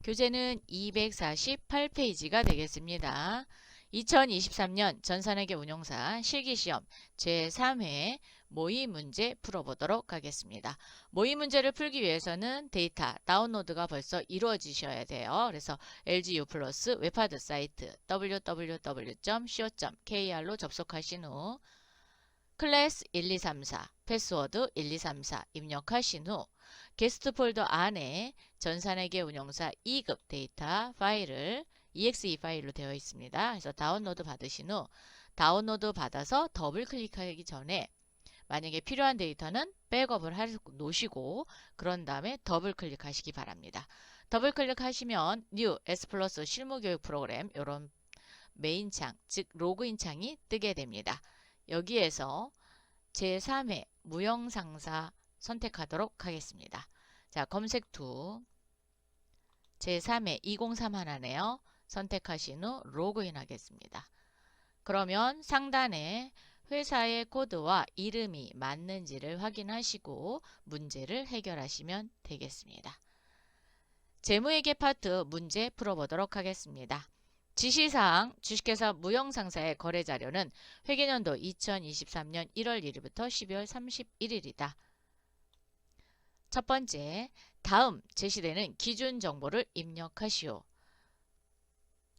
교재는 248페이지가 되겠습니다. 2023년 전산회계 운용사 실기시험 제3회 모의 문제 풀어보도록 하겠습니다. 모의 문제를 풀기 위해서는 데이터 다운로드가 벌써 이루어지셔야 돼요. 그래서 LGU 플러스 웹하드 사이트 www.co.kr로 접속하신 후 클래스 1234, 패스워드 1234 입력하신 후 게스트 폴더 안에 전산회계 운용사 2급 데이터 파일을 exe 파일로 되어 있습니다. 그래서 다운로드 받으신 후 다운로드 받아서 더블 클릭하기 전에 만약에 필요한 데이터는 백업을 놓으시고 그런 다음에 더블 클릭하시기 바랍니다. 더블 클릭하시면 New S 플러스 실무교육 프로그램 이런 메인 창, 즉 로그인 창이 뜨게 됩니다. 여기에서 제3회 무형상사 선택하도록 하겠습니다. 자, 검색 툴 제3회 203 하나네요. 선택하신 후 로그인 하겠습니다. 그러면 상단에 회사의 코드와 이름이 맞는지를 확인하시고 문제를 해결하시면 되겠습니다. 재무회계 파트 문제 풀어보도록 하겠습니다. 지시사항 주식회사 무형상사의 거래자료는 회계년도 2023년 1월 1일부터 12월 31일이다. 첫 번째, 다음 제시되는 기준 정보를 입력하시오.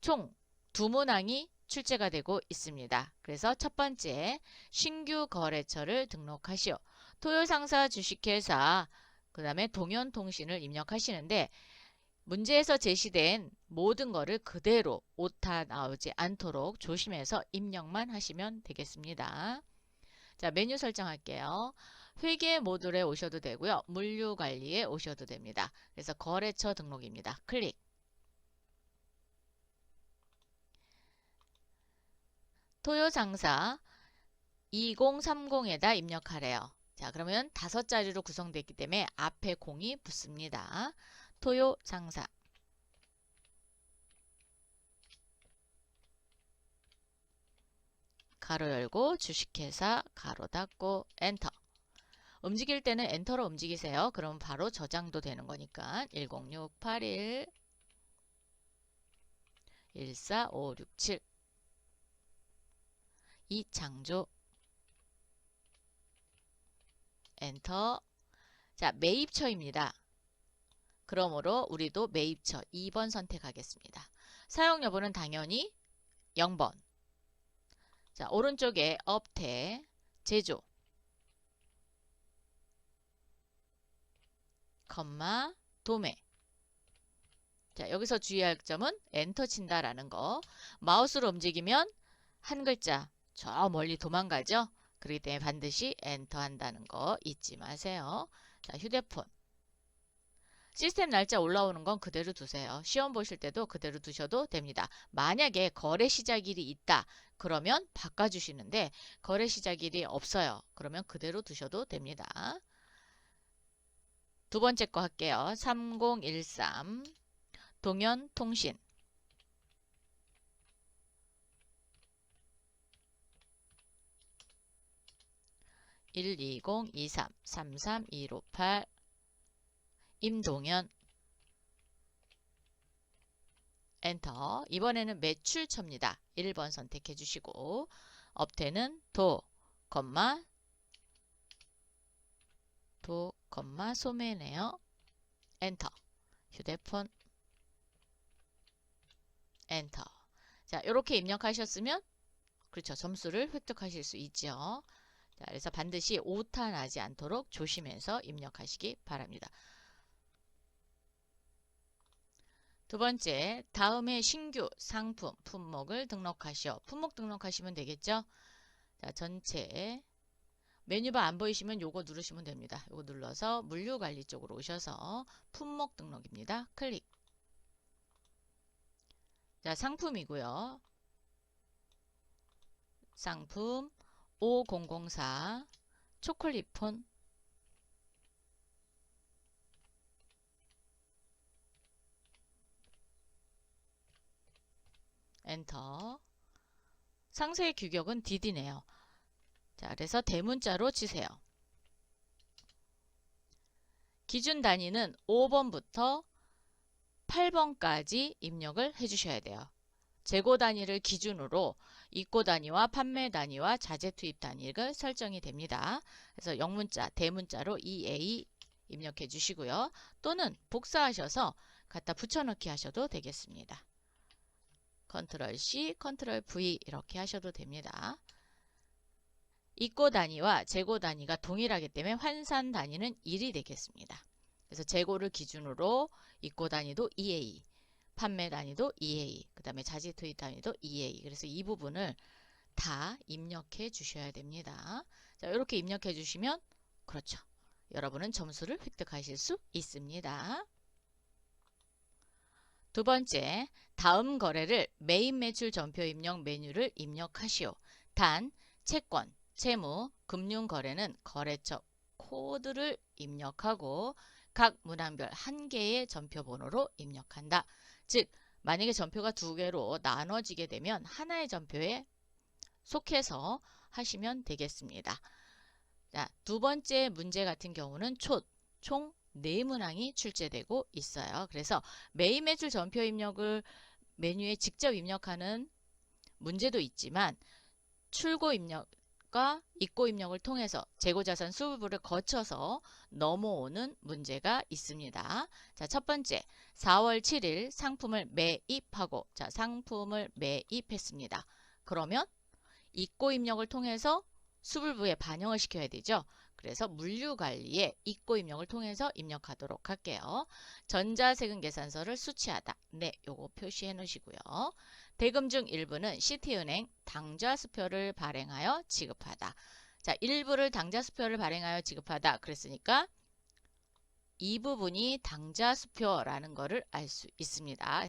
총 두 문항이 출제가 되고 있습니다. 그래서 첫 번째, 신규 거래처를 등록하시오. 토요상사 주식회사, 그 다음에 동현통신을 입력하시는데 문제에서 제시된 모든 거를 그대로 오타 나오지 않도록 조심해서 입력만 하시면 되겠습니다. 자, 메뉴 설정할게요. 회계 모듈에 오셔도 되고요. 물류관리에 오셔도 됩니다. 그래서 거래처 등록입니다. 클릭. 토요상사 2030에다 입력하래요. 자, 그러면 5자리로 구성되어 있기 때문에 앞에 0이 붙습니다. 토요상사 가로 열고 주식회사 가로 닫고 엔터. 움직일 때는 엔터로 움직이세요. 그럼 바로 저장도 되는 거니까 106881 14567 이창조 엔터. 자, 매입처입니다. 그러므로 우리도 매입처 2번 선택하겠습니다. 사용 여부는 당연히 0번. 자, 오른쪽에 업태, 제조, 컴마, 도매. 자, 여기서 주의할 점은 엔터 친다라는 거. 마우스로 움직이면 한 글자 저 멀리 도망가죠. 그렇기 때문에 반드시 엔터 한다는 거 잊지 마세요. 자, 휴대폰. 시스템 날짜 올라오는 건 그대로 두세요. 시험 보실 때도 그대로 두셔도 됩니다. 만약에 거래 시작일이 있다. 그러면 바꿔주시는데 거래 시작일이 없어요. 그러면 그대로 두셔도 됩니다. 두 번째 거 할게요. 3013 동현통신 12023 33158 임동현 엔터. 이번에는 매출처입니다. 1번 선택해 주시고 업태는 도, 소매네요. 엔터. 휴대폰 엔터. 자, 이렇게 입력하셨으면 그렇죠. 점수를 획득하실 수 있죠. 자, 그래서 반드시 오타 나지 않도록 조심해서 입력하시기 바랍니다. 두 번째, 다음에 신규 상품, 품목을 등록하시오. 품목 등록하시면 되겠죠? 자, 전체 메뉴바 안 보이시면 요거 누르시면 됩니다. 요거 눌러서 물류관리 쪽으로 오셔서 품목 등록입니다. 클릭. 자, 상품이고요. 상품 5004 초콜릿폰 엔터. 상세의 규격은 DD네요. 자, 그래서 대문자로 치세요. 기준 단위는 5번부터 8번까지 입력을 해주셔야 돼요. 재고 단위를 기준으로 입고 단위와 판매 단위와 자재 투입 단위가 설정이 됩니다. 그래서 영문자, 대문자로 EA 입력해 주시고요. 또는 복사하셔서 갖다 붙여넣기 하셔도 되겠습니다. 컨트롤 C, 컨트롤 V 이렇게 하셔도 됩니다. 입고 단위와 재고 단위가 동일하기 때문에 환산 단위는 1이 되겠습니다. 그래서 재고를 기준으로 입고 단위도 EA, 판매 단위도 EA, 그 다음에 자재 투입 단위도 EA. 그래서 이 부분을 다 입력해 주셔야 됩니다. 자, 이렇게 입력해 주시면 그렇죠. 여러분은 점수를 획득하실 수 있습니다. 두 번째, 다음 거래를 메인 매출 전표 입력 메뉴를 입력하시오. 단, 채권, 채무, 금융 거래는 거래처 코드를 입력하고 각 문항별 한 개의 전표 번호로 입력한다. 즉, 만약에 전표가 두 개로 나눠지게 되면 하나의 전표에 속해서 하시면 되겠습니다. 자, 두 번째 문제 같은 경우는 총 4문항이 출제되고 있어요. 그래서 메인 매출 전표 입력을 메뉴에 직접 입력하는 문제도 있지만 출고 입력과 입고 입력을 통해서 재고자산 수부를 거쳐서 넘어오는 문제가 있습니다. 자, 첫 번째 4월 7일 상품을 매입하고 자, 상품을 매입했습니다. 그러면 입고 입력을 통해서 수불부에 반영을 시켜야 되죠. 그래서 물류관리에 입고 입력을 통해서 입력하도록 할게요. 전자세금 계산서를 수취하다. 네, 요거 표시해 놓으시고요. 대금 중 일부는 시티은행 당좌수표를 발행하여 지급하다. 자, 일부를 당좌수표를 발행하여 지급하다. 그랬으니까 이 부분이 당좌수표라는 거를 알 수 있습니다.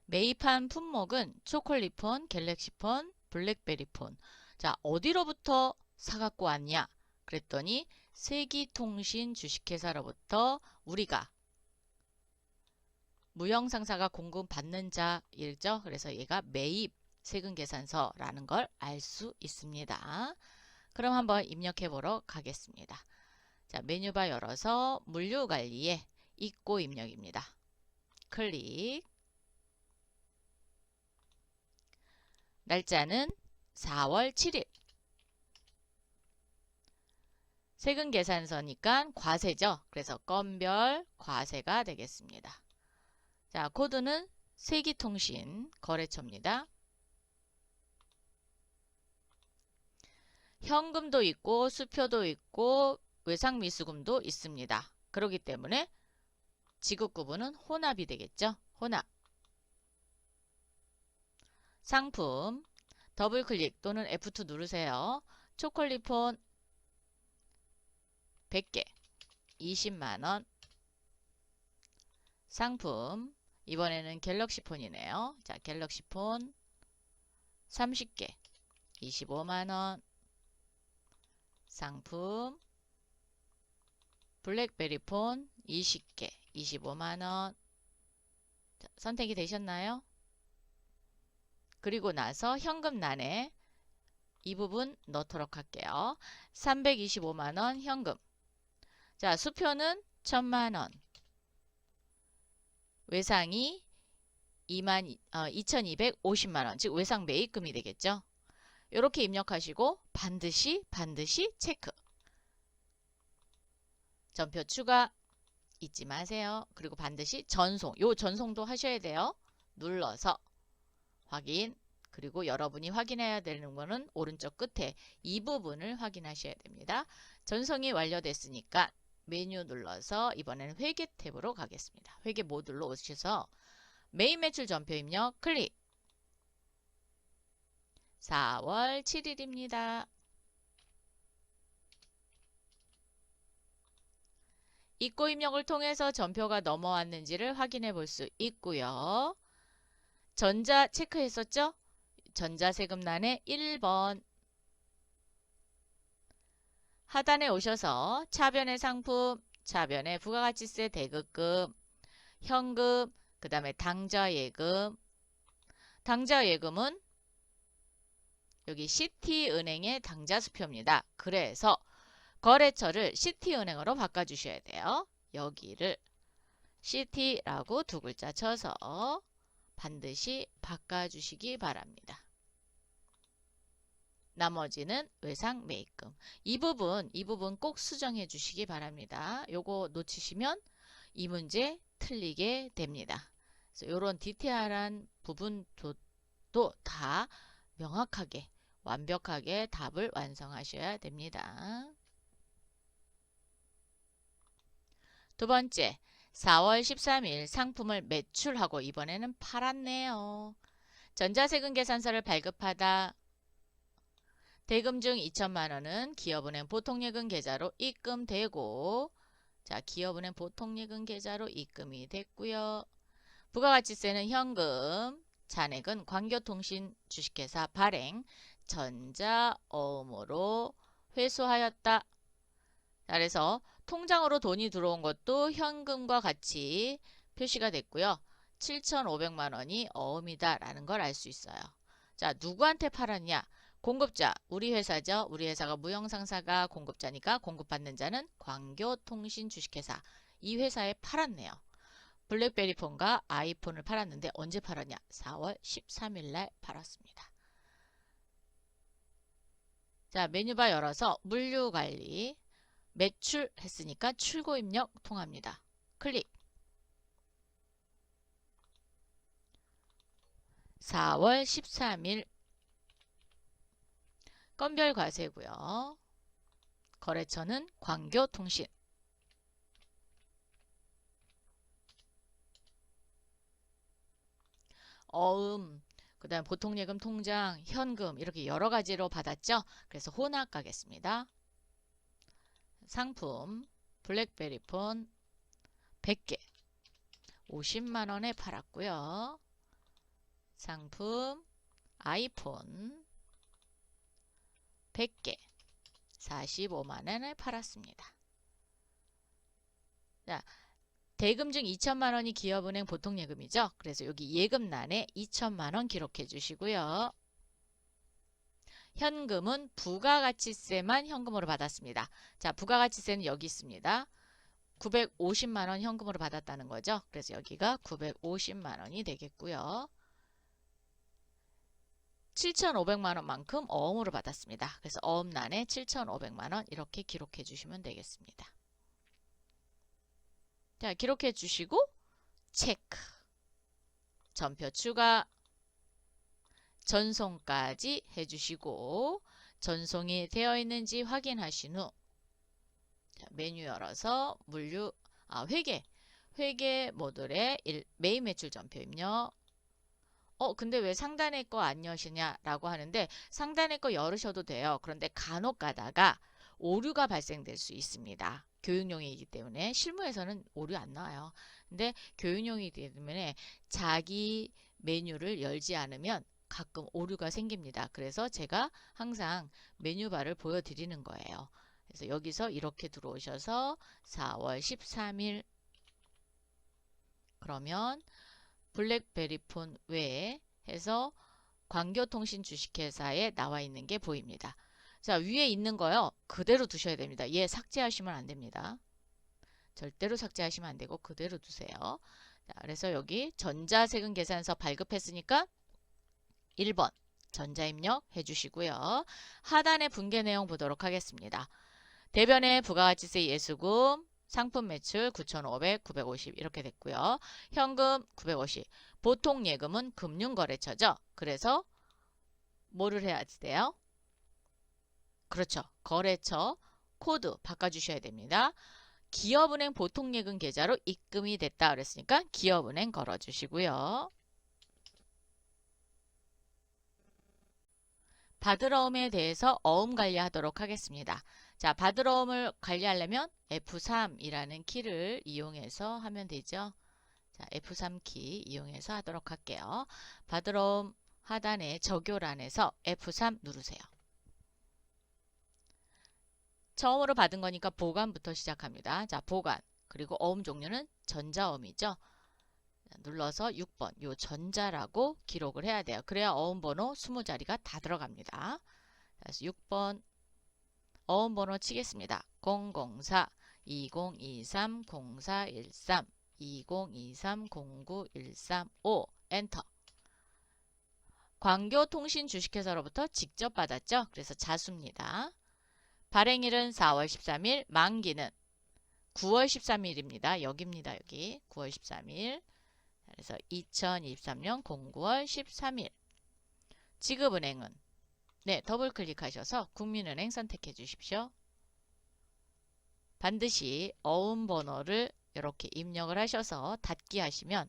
매입한 품목은 초콜릿폰, 갤럭시폰, 블랙베리폰. 자, 어디로부터 사갖고 왔냐? 그랬더니 세기통신 주식회사로부터 우리가 무형상사가 공급받는 자이죠. 그래서 얘가 매입 세금계산서라는 걸 알 수 있습니다. 그럼 한번 입력해 보러 가겠습니다. 자, 메뉴바 열어서 물류관리에 입고 입력입니다. 클릭. 날짜는 4월 7일. 세금 계산서니까 과세죠. 그래서 건별 과세가 되겠습니다. 자, 코드는 세기통신 거래처입니다. 현금도 있고 수표도 있고 외상미수금도 있습니다. 그렇기 때문에 지급구분은 혼합이 되겠죠. 혼합. 상품 더블클릭 또는 F2 누르세요. 초콜릿폰 100개 20만원. 상품 이번에는 갤럭시폰이네요. 자, 갤럭시폰 30개 25만원. 상품 블랙베리폰 20개 25만원. 자, 선택이 되셨나요? 그리고 나서 현금란에 이 부분 넣도록 할게요. 325만원 현금. 자, 수표는 1000만원. 외상이 2250만원. 즉 외상 매입금이 되겠죠. 이렇게 입력하시고 반드시 체크. 전표 추가 잊지 마세요. 그리고 반드시 전송. 요 전송도 하셔야 돼요. 눌러서 확인. 그리고 여러분이 확인해야 되는 거는 오른쪽 끝에 이 부분을 확인하셔야 됩니다. 전송이 완료됐으니까 메뉴 눌러서 이번에는 회계 탭으로 가겠습니다. 회계 모듈로 오셔서 메인 매출 전표 입력 클릭. 4월 7일입니다. 입고 입력을 통해서 전표가 넘어왔는지를 확인해 볼 수 있고요. 전자 체크했었죠? 전자세금란에 1번 하단에 오셔서 차변의 상품, 차변의 부가가치세 대급금, 현금, 그 다음에 당좌예금. 당좌예금은 여기 시티은행의 당좌수표입니다. 그래서 거래처를 시티은행으로 바꿔주셔야 돼요. 여기를 city라고 두 글자 쳐서 반드시 바꿔주시기 바랍니다. 나머지는 외상 매입금. 이 부분 꼭 수정해 주시기 바랍니다. 요거 놓치시면 이 문제 틀리게 됩니다. 그래서 이런 디테일한 부분도 다 명확하게 완벽하게 답을 완성하셔야 됩니다. 두 번째, 4월 13일 상품을 매출하고 이번에는 팔았네요. 전자세금 계산서를 발급하다 대금 중 2천만 원은 기업은행 보통예금 계좌로 입금되고, 자, 기업은행 보통예금 계좌로 입금이 됐고요. 부가가치세는 현금, 잔액은 광교통신 주식회사 발행, 전자어음으로 회수하였다. 그래서 통장으로 돈이 들어온 것도 현금과 같이 표시가 됐고요. 7,500만 원이 어음이다 라는 걸 알 수 있어요. 자, 누구한테 팔았냐? 공급자, 우리 회사죠. 우리 회사가 무형상사가 공급자니까 공급받는 자는 광교통신 주식회사. 이 회사에 팔았네요. 블랙베리폰과 아이폰을 팔았는데 언제 팔았냐? 4월 13일 날 팔았습니다. 자, 메뉴바 열어서 물류관리, 매출 했으니까 출고입력 통합니다. 클릭. 4월 13일 건별 과세고요. 거래처는 광교통신. 어음, 그 다음 보통예금 통장, 현금 이렇게 여러 가지로 받았죠. 그래서 혼합 가겠습니다. 상품 블랙베리폰 100개 50만 원에 팔았고요. 상품 아이폰 100개 45만 원에 팔았습니다. 자, 대금 중 2천만 원이 기업은행 보통예금이죠. 그래서 여기 예금란에 2천만 원 기록해 주시고요. 현금은 부가가치세만 현금으로 받았습니다. 자, 부가가치세는 여기 있습니다. 950만 원 현금으로 받았다는 거죠. 그래서 여기가 950만 원이 되겠고요. 7,500만 원만큼 어음으로 받았습니다. 그래서 어음란에 7,500만 원 이렇게 기록해 주시면 되겠습니다. 자, 기록해 주시고 체크. 전표 추가. 전송까지 해주시고 전송이 되어 있는지 확인하신 후 자, 메뉴 열어서 물류 회계 모듈의 매입 매출 전표 입력. 근데 왜 상단에 거 안 여시냐 라고 하는데 상단에 거 열으셔도 돼요. 그런데 간혹 가다가 오류가 발생될 수 있습니다. 교육용이기 때문에 실무에서는 오류 안 나와요. 근데 교육용이기 때문에 자기 메뉴를 열지 않으면 가끔 오류가 생깁니다. 그래서 제가 항상 메뉴바를 보여드리는 거예요. 그래서 여기서 이렇게 들어오셔서 4월 13일 그러면 블랙베리폰 외에 해서 광교통신 주식회사에 나와 있는 게 보입니다. 자, 위에 있는 거요. 그대로 두셔야 됩니다. 얘 삭제하시면 안 됩니다. 절대로 삭제하시면 안 되고 그대로 두세요. 자, 그래서 여기 전자세금 계산서 발급했으니까 1번 전자입력 해주시고요. 하단의 분계 내용 보도록 하겠습니다. 대변의 부가가치세 예수금 상품 매출 9,500, 950 이렇게 됐고요. 현금 950. 보통 예금은 금융거래처죠. 그래서 뭐를 해야 돼요? 그렇죠. 거래처 코드 바꿔주셔야 됩니다. 기업은행 보통예금 계좌로 입금이 됐다 그랬으니까 기업은행 걸어주시고요. 받으러움에 대해서 어음 관리하도록 하겠습니다. 자, 받으러움을 관리하려면 F3이라는 키를 이용해서 하면 되죠. 자, F3 키 이용해서 하도록 할게요. 받으러움 하단에 적요란에서 F3 누르세요. 처음으로 받은 거니까 보관부터 시작합니다. 자, 보관. 그리고 어음 종류는 전자어음이죠. 눌러서 6번 요 전자라고 기록을 해야 돼요. 그래야 어음번호 20자리가 다 들어갑니다. 그래서 6번 어음번호 치겠습니다. 004 2023 0413 2023-09-135 엔터. 광교통신 주식회사로부터 직접 받았죠. 그래서 자수입니다. 발행일은 4월 13일, 만기는 9월 13일입니다. 여기입니다. 여기 9월 13일. 그래서 2023년 09월 13일. 지급은행은 네, 더블 클릭하셔서 국민은행 선택해 주십시오. 반드시 어음번호를 이렇게 입력을 하셔서 닫기 하시면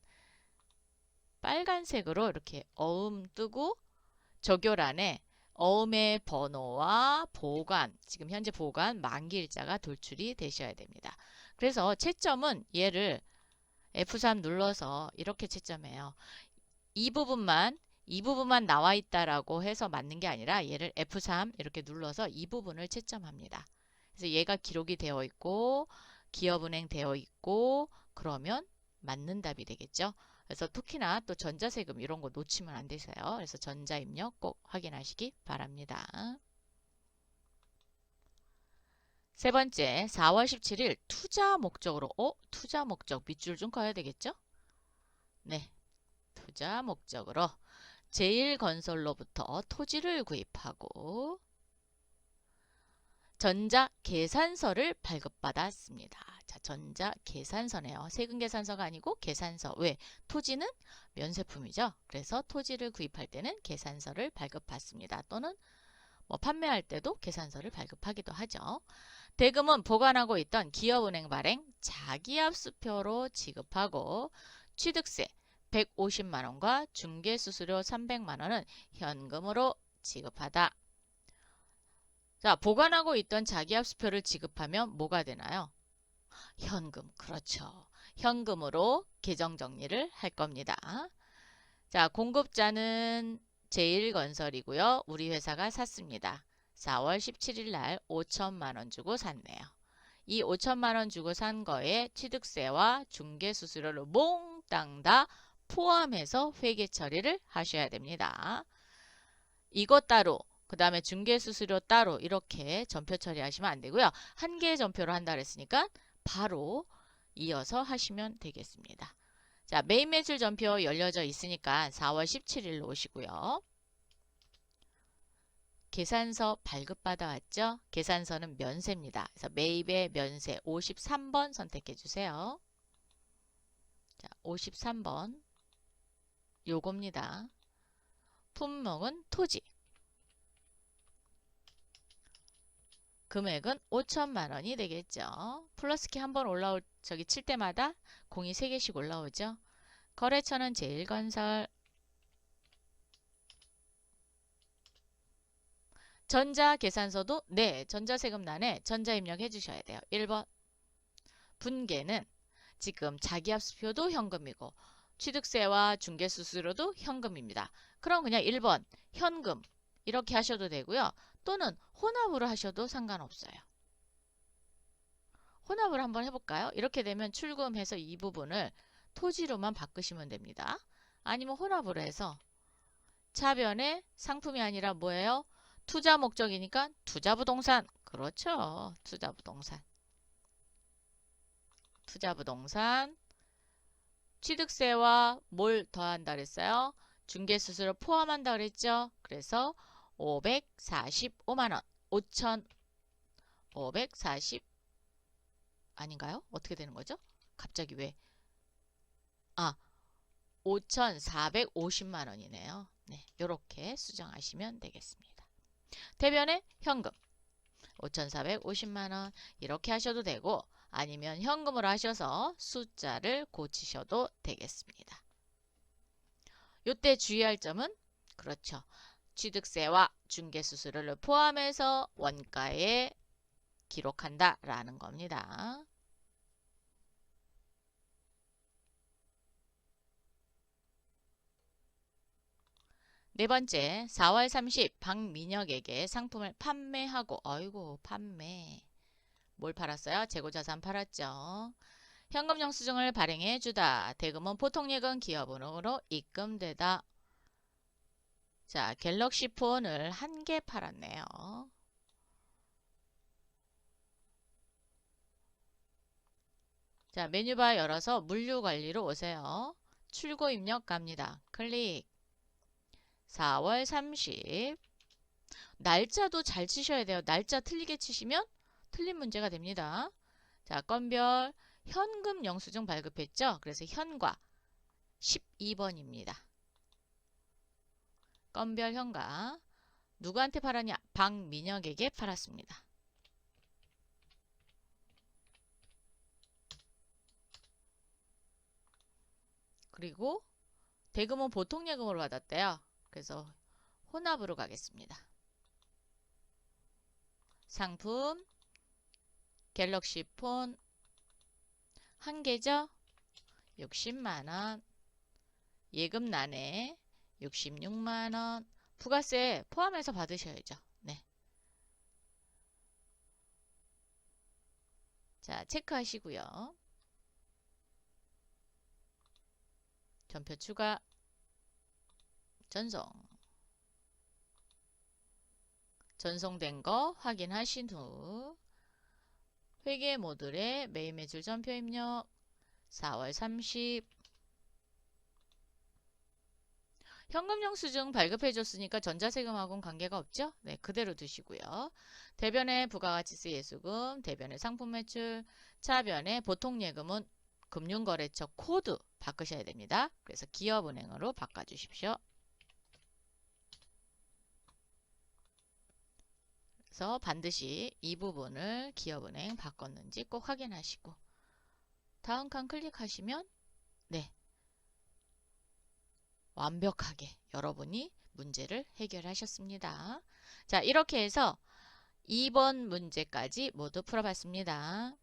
빨간색으로 이렇게 어음 뜨고 적요란에 어음의 번호와 보관, 지금 현재 보관 만기일자가 돌출이 되셔야 됩니다. 그래서 채점은 얘를 F3 눌러서 이렇게 채점해요. 이 부분만 나와 있다라고 해서 맞는 게 아니라 얘를 F3 이렇게 눌러서 이 부분을 채점합니다. 그래서 얘가 기록이 되어 있고 기업은행 되어 있고 그러면 맞는 답이 되겠죠. 그래서 특히나 또 전자세금 이런 거 놓치면 안 되세요. 그래서 전자입력 꼭 확인하시기 바랍니다. 세 번째, 4월 17일 투자 목적으로 투자 목적 밑줄 좀 그어야 되겠죠? 네, 투자 목적으로 제일건설로부터 토지를 구입하고 전자계산서를 발급받았습니다. 자, 전자계산서네요. 세금계산서가 아니고 계산서. 왜? 토지는 면세품이죠. 그래서 토지를 구입할 때는 계산서를 발급받습니다. 또는 뭐 판매할 때도 계산서를 발급하기도 하죠. 대금은 보관하고 있던 기업은행 발행 자기압수표로 지급하고 취득세 150만원과 중개수수료 300만원은 현금으로 지급하다. 자, 보관하고 있던 자기압수표를 지급하면 뭐가 되나요? 현금, 그렇죠. 현금으로 계정정리를 할 겁니다. 자, 공급자는 제일건설이고요. 우리 회사가 샀습니다. 4월 17일 날 5천만원 주고 샀네요. 이 5천만원 주고 산 거에 취득세와 중개수수료를 몽땅 다 포함해서 회계 처리를 하셔야 됩니다. 이것 따로 그 다음에 중개수수료 따로 이렇게 전표 처리하시면 안 되고요. 한 개의 전표로 한다 그랬으니까 바로 이어서 하시면 되겠습니다. 자, 메인 매출 전표 열려져 있으니까 4월 17일로 오시고요. 계산서 발급받아 왔죠? 계산서는 면세입니다. 그래서 매입의 면세 53번 선택해 주세요. 자, 53번 요겁니다. 품목은 토지. 금액은 5천만 원이 되겠죠. 플러스키 한번 올라올 칠 때마다 공이 3개씩 올라오죠. 거래처는 제일건설. 전자계산서도 네, 전자세금란에 전자입력해 주셔야 돼요. 1번. 분계는 지금 자기압수표도 현금이고 취득세와 중개수수료도 현금입니다. 그럼 그냥 1번 현금 이렇게 하셔도 되고요. 또는 혼합으로 하셔도 상관없어요. 혼합을 한번 해볼까요? 이렇게 되면 출금해서 이 부분을 토지로만 바꾸시면 됩니다. 아니면 혼합으로 해서 차변에 상품이 아니라 뭐예요? 투자 목적이니까 투자부동산. 그렇죠. 투자부동산. 투자부동산. 취득세와 뭘 더한다 그랬어요? 중개수수료 포함한다 그랬죠? 그래서 545만원. 5,540 아닌가요? 어떻게 되는 거죠? 갑자기 왜? 5,450만 원이네요. 네, 이렇게 수정하시면 되겠습니다. 대변에 현금 5,450만 원 이렇게 하셔도 되고 아니면 현금으로 하셔서 숫자를 고치셔도 되겠습니다. 이때 주의할 점은 그렇죠. 취득세와 중개수수료를 포함해서 원가에 기록한다 라는 겁니다. 네 번째, 4월 30 박민혁에게 상품을 판매하고 판매. 뭘 팔았어요? 재고자산 팔았죠. 현금 영수증을 발행해 주다. 대금은 보통예금 기업은행으로 입금되다. 자, 갤럭시 폰을 1개 팔았네요. 자, 메뉴바 열어서 물류관리로 오세요. 출고 입력 갑니다. 클릭. 4월 30. 날짜도 잘 치셔야 돼요. 날짜 틀리게 치시면 틀린 문제가 됩니다. 자, 건별 현금 영수증 발급했죠? 그래서 현과 12번입니다. 건별 현가. 누구한테 팔았냐? 박민혁에게 팔았습니다. 그리고 대금은 보통 예금으로 받았대요. 그래서 혼합으로 가겠습니다. 상품 갤럭시 폰 한 개죠? 60만원. 예금 난해 66만원. 부가세 포함해서 받으셔야죠. 네. 자, 체크하시고요. 전표 추가. 전송된 거 확인하신 후 회계 모듈에 매일 매출 전표 입력. 4월 30. 현금 영수증 발급해 줬으니까 전자세금하고는 관계가 없죠? 네, 그대로 두시고요. 대변의 부가가치세 예수금, 대변의 상품 매출, 차변의 보통 예금은 금융거래처 코드 바꾸셔야 됩니다. 그래서 기업은행으로 바꿔주십시오. 그래서 반드시 이 부분을 기업은행 바꿨는지 꼭 확인하시고 다음 칸 클릭하시면 네, 완벽하게 여러분이 문제를 해결하셨습니다. 자, 이렇게 해서 2번 문제까지 모두 풀어봤습니다.